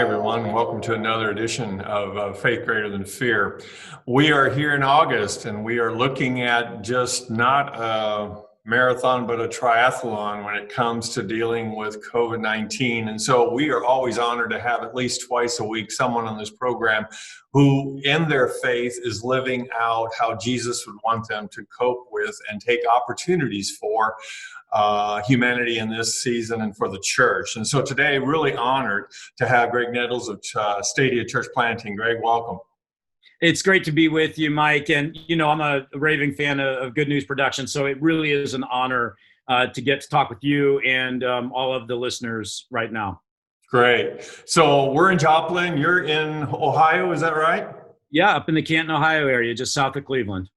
Hi, everyone, and welcome to another edition of Faith Greater Than Fear. We are here in August, and we are looking at just not a marathon, but a triathlon when it comes to dealing with COVID-19. And so we are always honored to have at least twice a week someone on this program who, in their faith, is living out how Jesus would want them to cope with and take opportunities for humanity in this season and for the church. And so today, really honored to have Greg Nettle of Stadia Church Planting. Greg, welcome. It's great to be with you, Mike. And, I'm a raving fan of Good News Production, so it really is an honor to get to talk with you and all of the listeners right now. Great. So we're in Joplin. You're in Ohio, is that right? Yeah, up in the Canton, Ohio area, just south of Cleveland.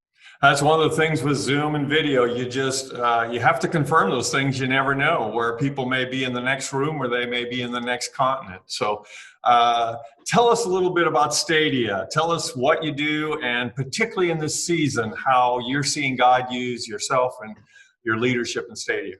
That's one of the things with Zoom and video. You just, you have to confirm those things. You never know where people may be in the next room or they may be in the next continent. So tell us a little bit about Stadia. Tell us what you do, and particularly in this season, how you're seeing God use yourself and your leadership in Stadia.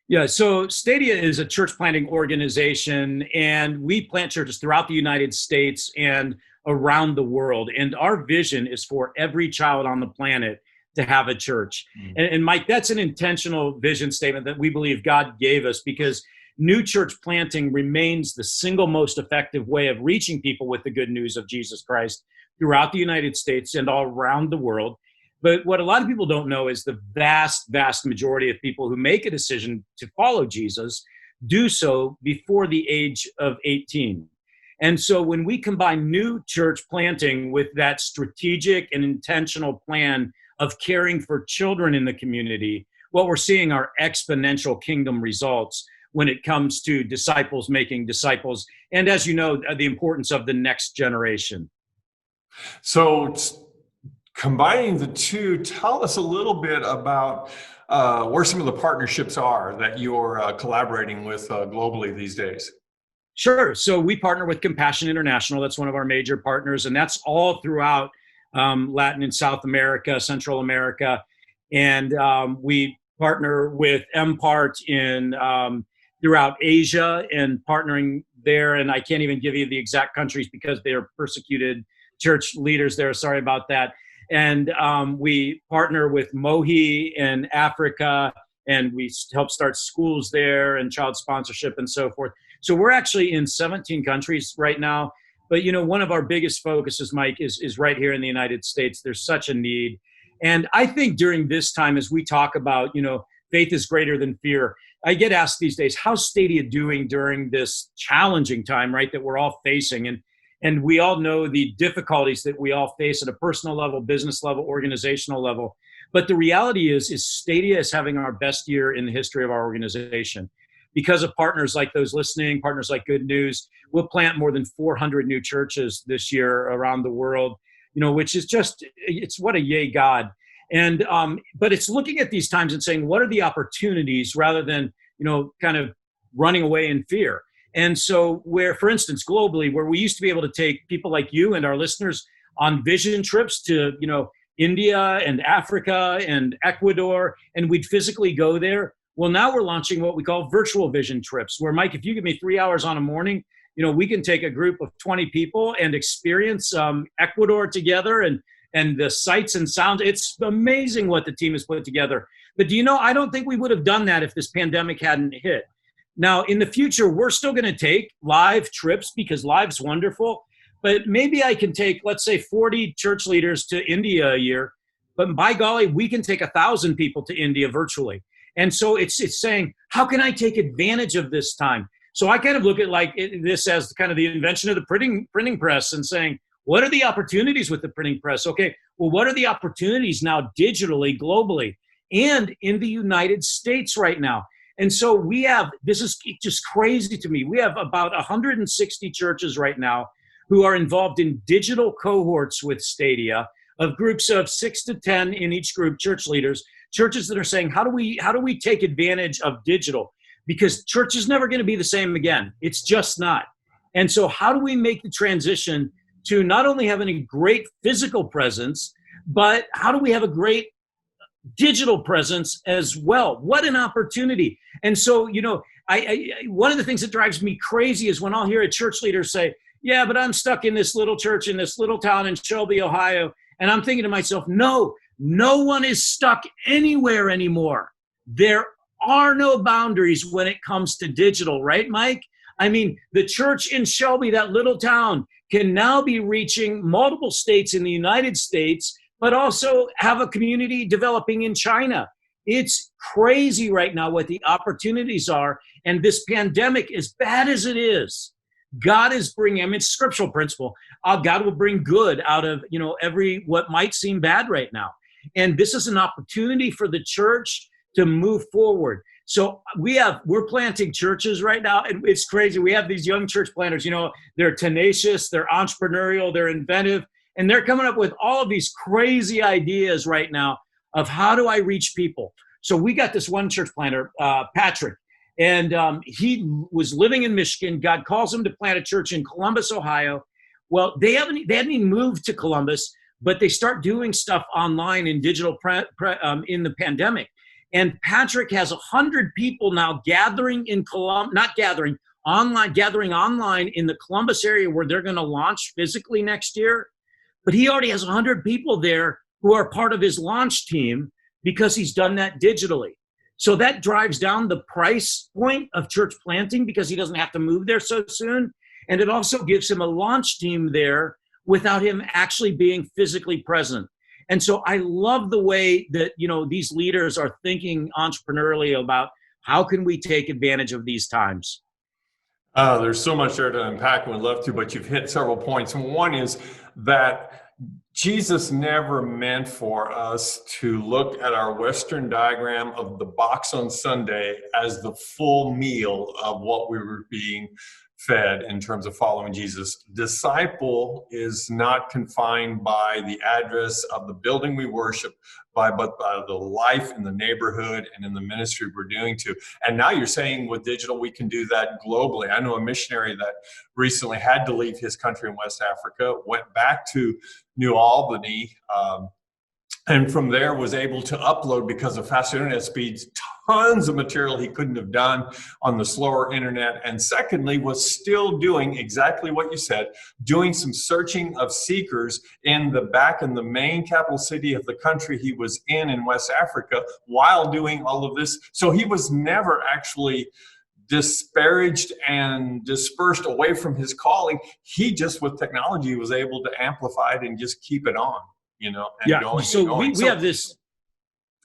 Yeah, so Stadia is a church planting organization, and we plant churches throughout the United States and around the world. And our vision is for every child on the planet to have a church. And Mike, that's an intentional vision statement that we believe God gave us, because new church planting remains the single most effective way of reaching people with the good news of Jesus Christ throughout the United States and all around the world. But what a lot of people don't know is the vast, vast majority of people who make a decision to follow Jesus do so before the age of 18. And so when we combine new church planting with that strategic and intentional plan of caring for children in the community, what we're seeing are exponential kingdom results when it comes to disciples making disciples. And as you know, the importance of the next generation. So combining the two, tell us a little bit about where some of the partnerships are that you're collaborating with globally these days. Sure. So we partner with Compassion International. That's one of our major partners, and that's all throughout Latin and South America, Central America. And we partner with MPART in throughout Asia and partnering there. And I can't even give you the exact countries because they are persecuted church leaders there. Sorry about that. And we partner with Mohi in Africa, and we help start schools there and child sponsorship and so forth. So we're actually in 17 countries right now. But, one of our biggest focuses, Mike, is right here in the United States. There's such a need. And I think during this time, as we talk about, faith is greater than fear, I get asked these days, how's Stadia doing during this challenging time, right, that we're all facing? And we all know the difficulties that we all face at a personal level, business level, organizational level. But the reality is Stadia is having our best year in the history of our organization. Because of partners like those listening, partners like Good News, we'll plant more than 400 new churches this year around the world, which is it's what a yay God. And, but it's looking at these times and saying, what are the opportunities rather than, kind of running away in fear? And so where, for instance, globally, where we used to be able to take people like you and our listeners on vision trips to, India and Africa and Ecuador, and we'd physically go there. Well, now we're launching what we call virtual vision trips, where, Mike, if you give me 3 hours on a morning, we can take a group of 20 people and experience Ecuador together and the sights and sounds. It's amazing what the team has put together. But I don't think we would have done that if this pandemic hadn't hit. Now, in the future, we're still going to take live trips because live's wonderful. But maybe I can take, let's say, 40 church leaders to India a year. But by golly, we can take 1,000 people to India virtually. And so it's saying, how can I take advantage of this time? So I kind of look at this as kind of the invention of the printing press and saying, what are the opportunities with the printing press? Okay, well, what are the opportunities now digitally, globally, and in the United States right now? And so this is just crazy to me. We have about 160 churches right now who are involved in digital cohorts with Stadia of groups of 6 to 10 in each group, church leaders, churches that are saying, how do we take advantage of digital? Because church is never going to be the same again. It's just not. And so how do we make the transition to not only having a great physical presence, but how do we have a great digital presence as well? What an opportunity. And so, one of the things that drives me crazy is when I'll hear a church leader say, yeah, but I'm stuck in this little church in this little town in Shelby, Ohio. And I'm thinking to myself, no one is stuck anywhere anymore. There are no boundaries when it comes to digital, right, Mike? I mean, the church in Shelby, that little town, can now be reaching multiple states in the United States, but also have a community developing in China. It's crazy right now what the opportunities are. And this pandemic, as bad as it is, God is bringing, I mean, it's a scriptural principle. God will bring good out of, every what might seem bad right now. And this is an opportunity for the church to move forward. So we're planting churches right now, and it's crazy. We have these young church planters, they're tenacious, they're entrepreneurial, they're inventive, and they're coming up with all of these crazy ideas right now of how do I reach people. So we got this one church planter, Patrick, and he was living in Michigan. God calls him to plant a church in Columbus, Ohio. Well, they hadn't even moved to Columbus, but they start doing stuff online in digital in the pandemic. And Patrick has 100 people now gathering online in the Columbus area where they're going to launch physically next year. But he already has 100 people there who are part of his launch team because he's done that digitally. So that drives down the price point of church planting because he doesn't have to move there so soon. And it also gives him a launch team there without him actually being physically present. And so I love the way that, these leaders are thinking entrepreneurially about how can we take advantage of these times. There's so much there to unpack and we'd love to, but you've hit several points. And one is that Jesus never meant for us to look at our Western diagram of the box on Sunday as the full meal of what we were being fed in terms of following Jesus. Disciple is not confined by the address of the building we worship, but by the life in the neighborhood and in the ministry we're doing to. And now you're saying with digital, we can do that globally. I know a missionary that recently had to leave his country in West Africa, went back to New Albany, and from there was able to upload, because of fast internet speeds, tons of material he couldn't have done on the slower internet. And secondly, was still doing exactly what you said, doing some searching of seekers in the main capital city of the country he was in West Africa, while doing all of this. So he was never actually disparaged and dispersed away from his calling. He just, with technology, was able to amplify it and just keep it on. Going. So we have this.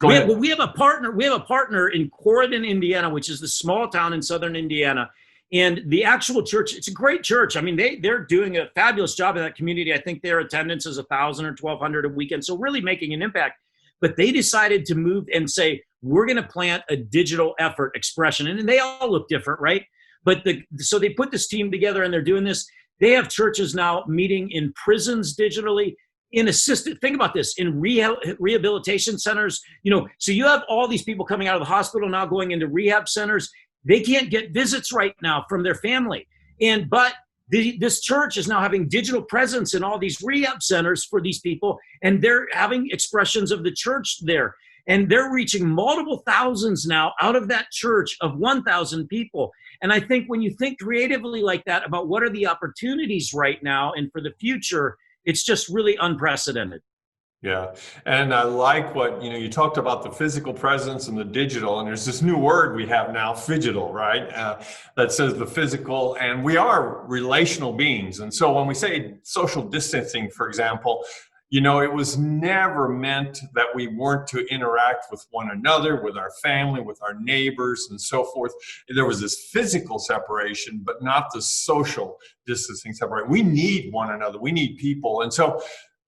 We have a partner. We have a partner in Corydon, Indiana, which is the small town in southern Indiana, and the actual church. It's a great church. I mean, they're doing a fabulous job in that community. I think their attendance is 1,000 or 1,200 a weekend, so really making an impact. But they decided to move and say, we're going to plant a digital effort expression, and they all look different, right? But so they put this team together, and they're doing this. They have churches now meeting in prisons digitally. Think about this, in rehabilitation centers, so you have all these people coming out of the hospital now going into rehab centers. They can't get visits right now from their family. But this church is now having digital presence in all these rehab centers for these people, and they're having expressions of the church there. And they're reaching multiple thousands now out of that church of 1,000 people. And I think when you think creatively like that about what are the opportunities right now and for the future, it's just really unprecedented. Yeah. And I like what, you talked about the physical presence and the digital, and there's this new word we have now, phygital, right? That says the physical, and we are relational beings. And so when we say social distancing, for example, it was never meant that we weren't to interact with one another, with our family, with our neighbors, and so forth. There was this physical separation, but not the social distancing separation. We need one another. We need people. And so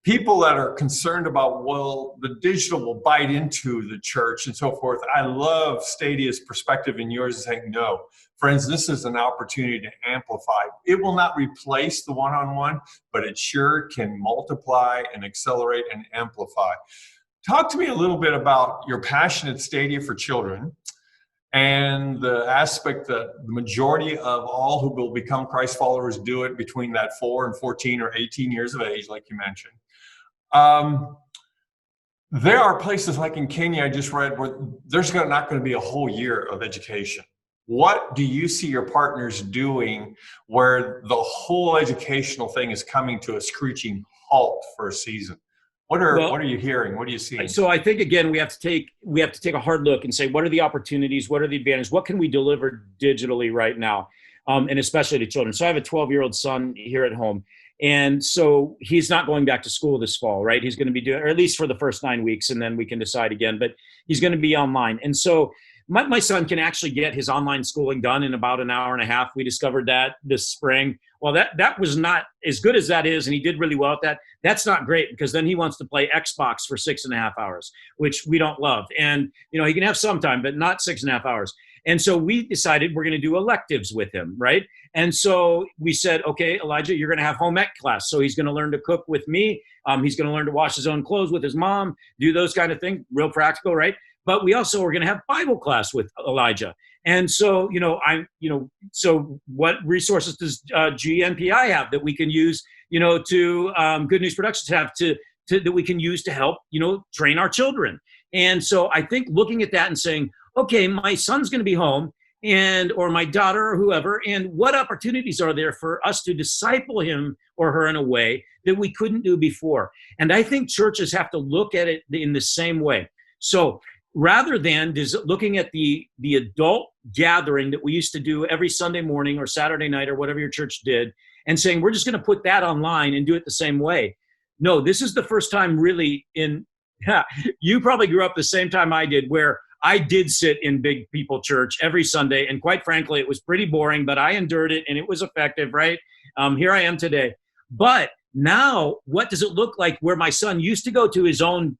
people that are concerned about, well, the digital will bite into the church and so forth. I love Stadia's perspective and yours, saying, no, friends, this is an opportunity to amplify. It will not replace the one-on-one, but it sure can multiply and accelerate and amplify. Talk to me a little bit about your passion at Stadia for Children and the aspect that the majority of all who will become Christ followers do it between that 4 and 14 or 18 years of age, like you mentioned. There are places like in Kenya, I just read, where there's not going to be a whole year of education. What do you see your partners doing where the whole educational thing is coming to a screeching halt for a season? What Well, are you hearing? What are you seeing? so I think again we have to take a hard look and say what are the opportunities, what are the advantages, what can we deliver digitally right now, and especially to children. So I have a 12-year-old son here at home, and so he's not going back to school this fall, right? He's going to be doing, or at least for the first 9 weeks, and then we can decide again. But he's going to be online, and so my son can actually get his online schooling done in about an hour and a half. We discovered that this spring. Well, that was not as good as that is, and he did really well at that. That's not great because then he wants to play Xbox for 6.5 hours, which we don't love. And he can have some time, but not 6.5 hours. And so we decided we're going to do electives with him, right? And so we said, okay, Elijah, you're going to have home ec class. So he's going to learn to cook with me. He's going to learn to wash his own clothes with his mom, do those kind of things, real practical, right? But we also are going to have Bible class with Elijah. And so, so what resources does GNPI have that we can use, to Good News Productions have to that we can use to help, train our children? And so I think looking at that and saying, okay, my son's going to be home or my daughter or whoever, and what opportunities are there for us to disciple him or her in a way that we couldn't do before? And I think churches have to look at it in the same way. So rather than looking at the adult gathering that we used to do every Sunday morning or Saturday night or whatever your church did, and saying, we're just going to put that online and do it the same way. No, this is the first time really you probably grew up the same time I did, where I did sit in big people church every Sunday. And quite frankly, it was pretty boring, but I endured it and it was effective, right? Here I am today. But now, what does it look like where my son used to go to his own,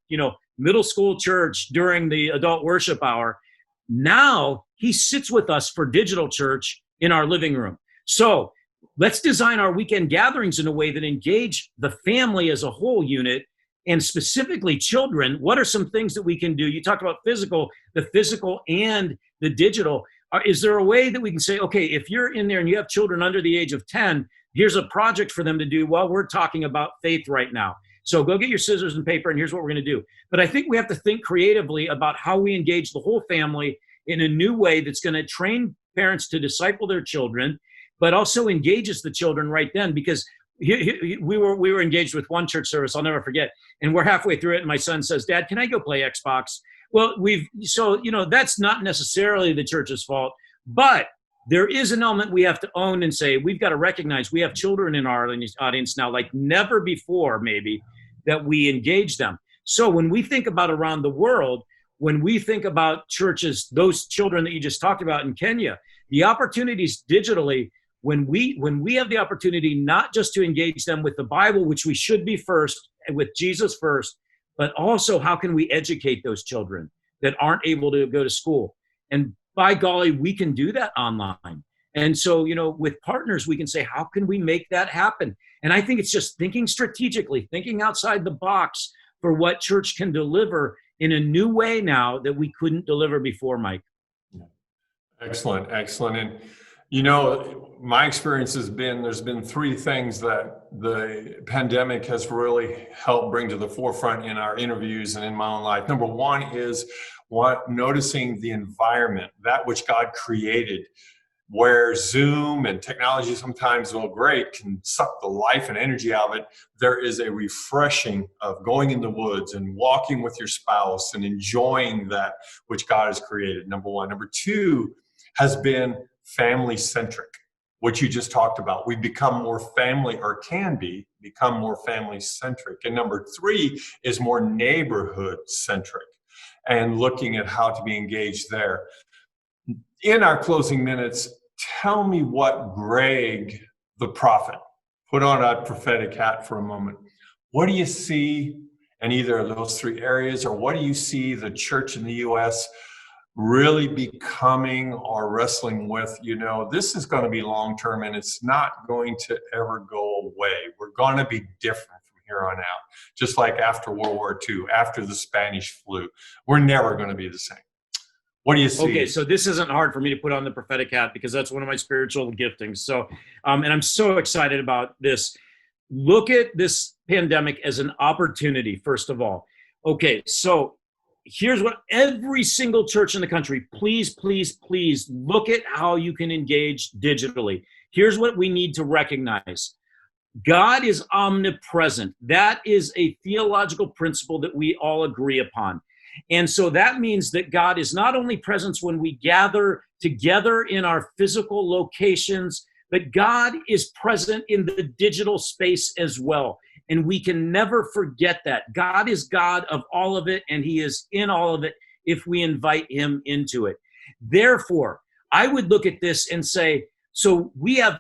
middle school church during the adult worship hour? Now he sits with us for digital church in our living room. So let's design our weekend gatherings in a way that engage the family as a whole unit, and specifically children. What are some things that we can do? You talked about the physical and the digital. Is there a way that we can say, okay, if you're in there and you have children under the age of 10, here's a project for them to do while we're talking about faith right now. So go get your scissors and paper, and here's what we're going to do. But I think we have to think creatively about how we engage the whole family in a new way that's going to train parents to disciple their children, but also engages the children right then. Because we were engaged with one church service, I'll never forget, and we're halfway through it, and my son says, Dad, can I go play Xbox? Well, that's not necessarily the church's fault, but there is an element we have to own and say, we've got to recognize we have children in our audience now, like never before, maybe, that we engage them. So when we think about around the world, when we think about churches, those children that you just talked about in Kenya, the opportunities digitally, when we have the opportunity not just to engage them with the Bible, which we should be first, with Jesus first, but also how can we educate those children that aren't able to go to school? And by golly, we can do that online. And so, with partners, we can say, how can we make that happen? And I think it's just thinking strategically, thinking outside the box for what church can deliver in a new way now that we couldn't deliver before, Mike. Excellent. And, my experience has been, there's been three things that the pandemic has really helped bring to the forefront in our interviews and in my own life. Number one is noticing the environment, that which God created, where Zoom and technology sometimes, great, can suck the life and energy out of it. There is a refreshing of going in the woods and walking with your spouse and enjoying that which God has created, number one. Number two has been family-centric, which you just talked about. We've become more family, or can become more family-centric. And number three is more neighborhood-centric, and looking at how to be engaged there. In our closing minutes, tell me what Greg, the prophet, put on a prophetic hat for a moment. What do you see in either of those three areas, or what do you see the church in the U.S. really becoming or wrestling with? This is going to be long-term, and it's not going to ever go away. We're going to be different from here on out, just like after World War II, after the Spanish flu. We're never going to be the same. What do you see? Okay, so this isn't hard for me to put on the prophetic hat because that's one of my spiritual giftings. So, and I'm so excited about this. Look at this pandemic as an opportunity, first of all. Okay, so here's what every single church in the country, please, please, please look at how you can engage digitally. Here's what we need to recognize. God is omnipresent. That is a theological principle that we all agree upon. And so that means that God is not only present when we gather together in our physical locations, but God is present in the digital space as well. And we can never forget that. God is God of all of it, and he is in all of it if we invite him into it. Therefore, I would look at this and say, so we have,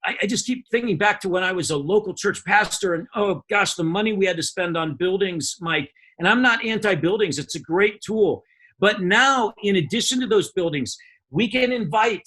I just keep thinking back to when I was a local church pastor, and oh gosh, the money we had to spend on buildings, Mike. And I'm not anti-buildings, it's a great tool. But now, in addition to those buildings, we can invite,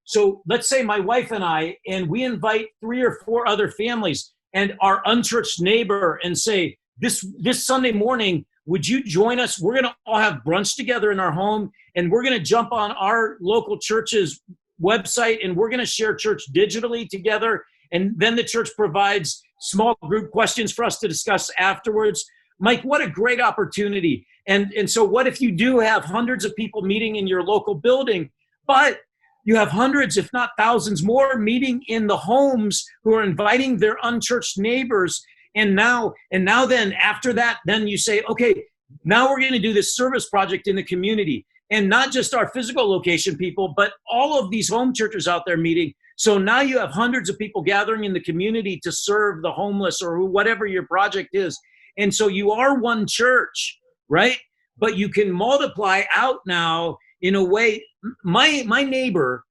so let's say my wife and we invite 3 or 4 other families and our unchurched neighbor and say, this Sunday morning, would you join us? We're gonna all have brunch together in our home, and we're gonna jump on our local church's website, and we're gonna share church digitally together. And then the church provides small group questions for us to discuss afterwards. Mike, what a great opportunity. And so what if you do have hundreds of people meeting in your local building, but you have hundreds, if not thousands more, meeting in the homes who are inviting their unchurched neighbors. And now then after that, then you say, okay, now we're going to do this service project in the community. And not just our physical location people, but all of these home churches out there meeting. So now you have hundreds of people gathering in the community to serve the homeless or whatever your project is. And so you are one church, right? But you can multiply out now in a way. My neighbor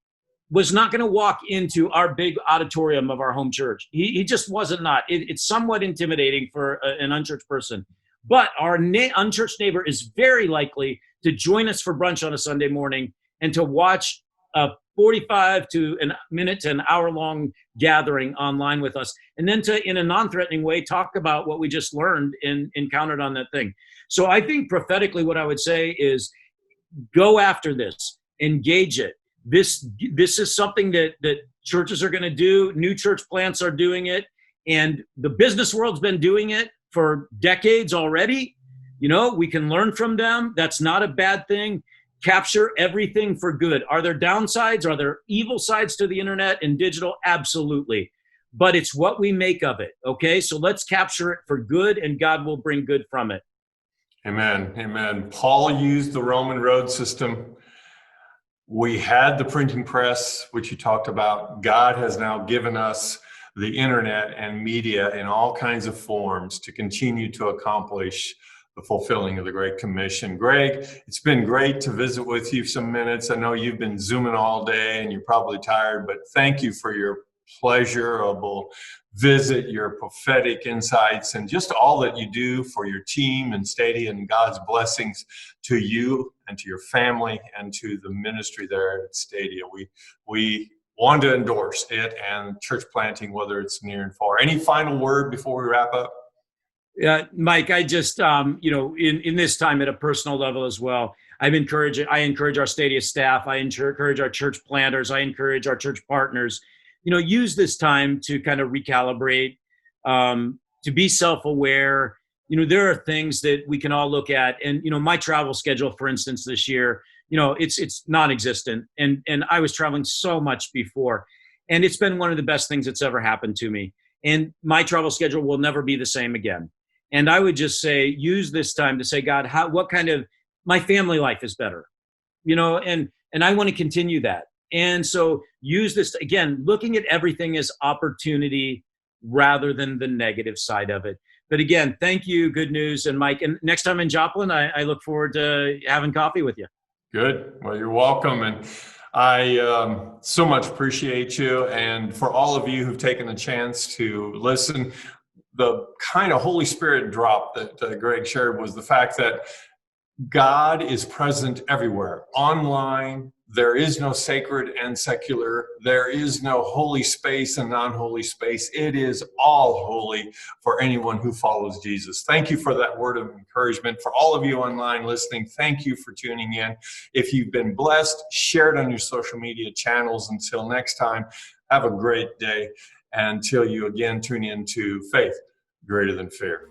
was not going to walk into our big auditorium of our home church. He just wasn't not. It's somewhat intimidating for an unchurched person. But our unchurched neighbor is very likely to join us for brunch on a Sunday morning and to watch a 45 to a minute to an hour-long gathering online with us, and then to, in a non-threatening way, talk about what we just learned and encountered on that thing. So I think prophetically what I would say is go after this, engage it. This is something that churches are going to do. New church plants are doing it, and the business world's been doing it for decades already. We can learn from them. That's not a bad thing. Capture everything for good. Are there downsides? Are there evil sides to the internet and digital? Absolutely. But it's what we make of it. Okay. So let's capture it for good, and God will bring good from it. Amen. Amen. Paul used the Roman road system. We had the printing press, which you talked about. God has now given us the internet and media in all kinds of forms to continue to accomplish the fulfilling of the Great Commission. Greg, it's been great to visit with you some minutes. I know you've been Zooming all day and you're probably tired, but thank you for your pleasurable visit, your prophetic insights, and just all that you do for your team and Stadia, and God's blessings to you and to your family and to the ministry there at Stadia. We want to endorse it and church planting, whether it's near and far. Any final word before we wrap up? Mike, I just, in this time at a personal level as well, I encourage our Stadia staff. I encourage our church planters. I encourage our church partners, use this time to kind of recalibrate, to be self-aware. There are things that we can all look at. And, my travel schedule, for instance, this year, it's non-existent. And I was traveling so much before, and it's been one of the best things that's ever happened to me. And my travel schedule will never be the same again. And I would just say, use this time to say, God, what kind of, my family life is better, and I want to continue that. And so use this, again, looking at everything as opportunity rather than the negative side of it. But again, thank you. Good news. And Mike, and next time in Joplin, I look forward to having coffee with you. Good. Well, you're welcome. And I so much appreciate you. And for all of you who've taken the chance to listen, the kind of Holy Spirit drop that Greg shared was the fact that God is present everywhere. Online, there is no sacred and secular. There is no holy space and non-holy space. It is all holy for anyone who follows Jesus. Thank you for that word of encouragement. For all of you online listening, thank you for tuning in. If you've been blessed, share it on your social media channels. Until next time, have a great day. Until you again tune into Faith Greater Than Fear.